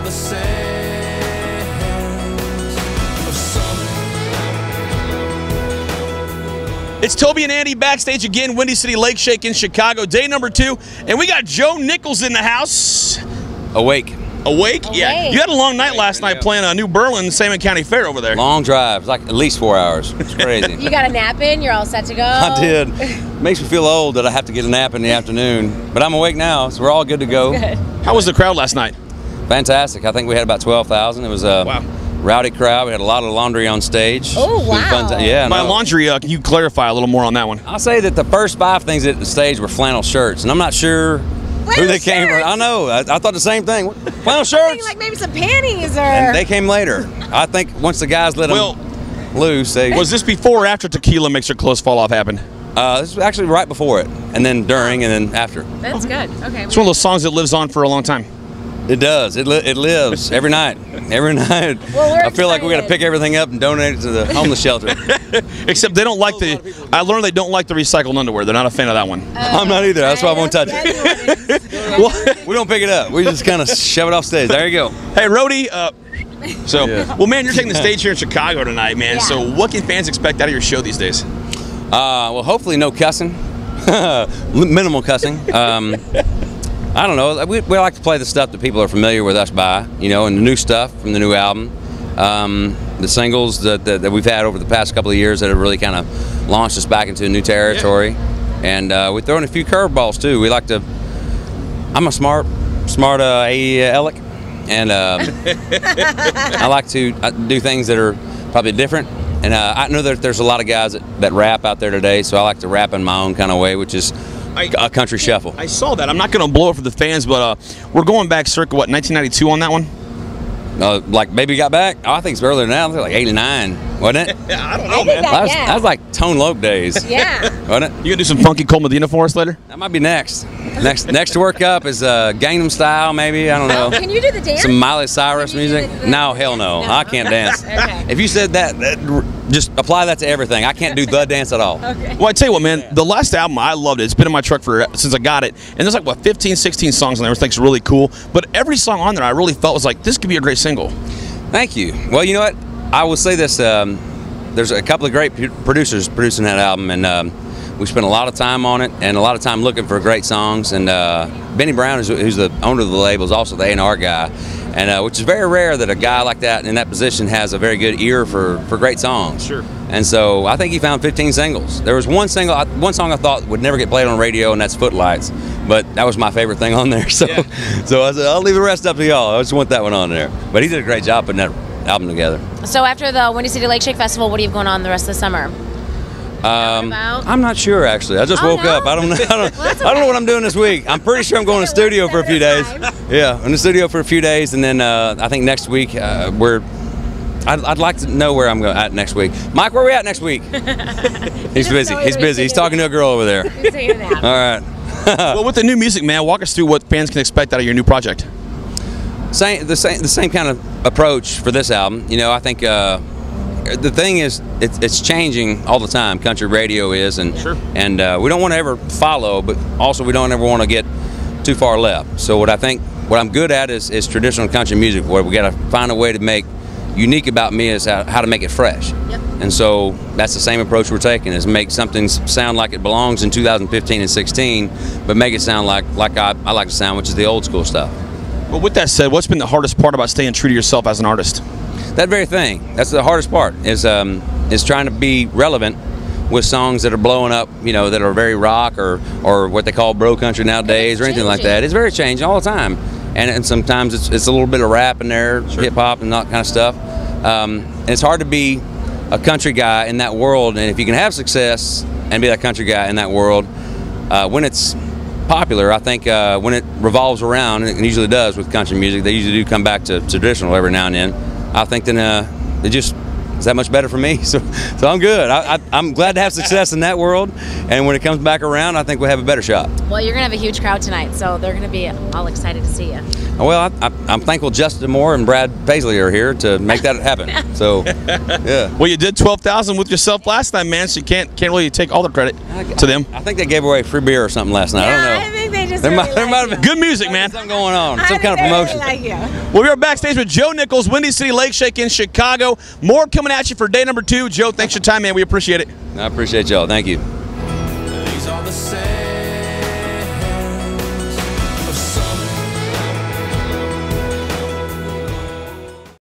the sands of summer. It's Toby and Andy backstage again, Windy City Lake Shake in Chicago, day number 2, and we got Joe Nichols in the house. Awake. Awake? Yeah. You had a long night last night playing a New Berlin Salmon County Fair over there. Long drive, like at least 4 hours. It's crazy. You got a nap in? You're all set to go? I did. Makes me feel old that I have to get a nap in the afternoon, but I'm awake now, so we're all good to go. Good. How was the crowd last night? Fantastic. I think we had about 12,000. It was a rowdy crowd. We had a lot of laundry on stage. Oh, wow. Yeah. By laundry, can you clarify a little more on that one? I'll say that the first 5 things at the stage were flannel shirts, and I'm not sure who they came from. I know. I thought the same thing. Flannel shirts? Like maybe some panties or... And they came later. I think once the guys let them loose, they... Was this before or after Tequila Makes Your Clothes Fall Off happened? This was actually right before it, and then during, and then after. That's good. Okay. It's one of those songs that lives on for a long time. It does. It lives every night. Every night. Well, I feel like we got to pick everything up and donate it to the homeless shelter. Except they don't like I learned they don't like the recycled underwear. They're not a fan of that one. I'm not either. That's why I won't touch it. Well, we don't pick it up. We just kind of shove it off stage. There you go. Hey, Rhodey. Well, man, you're taking the stage here in Chicago tonight, man. Yeah. So what can fans expect out of your show these days? Well, hopefully no cussing. Minimal cussing. I don't know. We like to play the stuff that people are familiar with us by, you know, and the new stuff from the new album. The singles that we've had over the past couple of years that have really kind of launched us back into a new territory. Yeah. And we're throwing a few curveballs too. We like to. I'm a smart aleck, and I like to do things that are probably different. And I know that there's a lot of guys that rap out there today, so I like to rap in my own kind of way, which is a country shuffle. I saw that. I'm not going to blow it for the fans, but we're going back circa, what, 1992 on that one? Like Baby Got Back? Oh, I think it's earlier now. It's like 89, wasn't it? Yeah, I don't know, man. That was like Tone Loc days. Yeah. Wasn't it? You going to do some funky Cole Medina for us later? That might be next. Next to work up is Gangnam Style, maybe. I don't know. Can you do the dance? Some Miley Cyrus music? No, hell no. I can't dance. Okay. If you said that, just apply that to everything. I can't do the dance at all. Okay. Well, I tell you what, man, the last album, I loved it. It's been in my truck since I got it. And there's like, what, 15, 16 songs on there, which I think is really cool. But every song on there, I really felt was like, this could be a great single. Thank you. Well, you know what? I will say this. There's a couple of great producers producing that album, and we spent a lot of time on it and a lot of time looking for great songs. And Benny Brown, who's the owner of the label, is also the A&R guy, and which is very rare that a guy like that in that position has a very good ear for great songs. Sure. And so I think he found 15 singles. There was one song I thought would never get played on radio, and that's Footlights. But that was my favorite thing on there. So, so I said, I'll leave the rest up to y'all. I just want that one on there. But he did a great job putting that album together. So after the Windy City Lake Shake Festival, what do you have going on the rest of the summer? I'm not sure, actually. I just woke up. I don't know. I don't know what I'm doing this week. I'm pretty sure I'm going to the studio for a few days. Yeah, in the studio for a few days, and then I think next week I'd like to know where I'm going at next week. Mike, where are we at next week? He's busy. He's busy. He's talking to a girl over there. He's taking a nap. All right. Well, with the new music, man, walk us through what fans can expect out of your new project. The same kind of approach for this album. You know, I think the thing is, it's changing all the time. Country radio is, and we don't want to ever follow, but also we don't ever want to get too far left. So what I'm good at is traditional country music, where we got to find a way to make unique about me is how to make it fresh. Yep. And so that's the same approach we're taking, is make something sound like it belongs in 2015 and 16, but make it sound like I like to sound, which is the old school stuff. Well, with that said, what's been the hardest part about staying true to yourself as an artist? That very thing. That's the hardest part, is trying to be relevant with songs that are blowing up, you know, that are very rock or what they call bro country nowadays, or anything like that. It's very changing all the time. And sometimes it's a little bit of rap in there, hip hop and that kind of stuff. And it's hard to be a country guy in that world. And if you can have success and be that country guy in that world, when it's popular, I think when it revolves around, and it usually does with country music, they usually do come back to traditional every now and then. I think then it just is that much better for me. So I'm good. I'm glad to have success in that world, and when it comes back around, I think we'll have a better shot. Well, you're gonna have a huge crowd tonight, so they're gonna be all excited to see you. Well, I'm thankful Justin Moore and Brad Paisley are here to make that happen. So, yeah. Well, you did 12,000 with yourself last night, man. So you can't really take all the credit to them. I think they gave away free beer or something last night. Yeah, I don't know. I think they just There really might have been Good music, man. something going on, I some kind of think they promotion. Really like you. Well, we are backstage with Joe Nichols, Windy City Lake Shake in Chicago. More coming at you for day number 2. Joe, thanks for your time, man. We appreciate it. I appreciate y'all. Thank you. These are the same.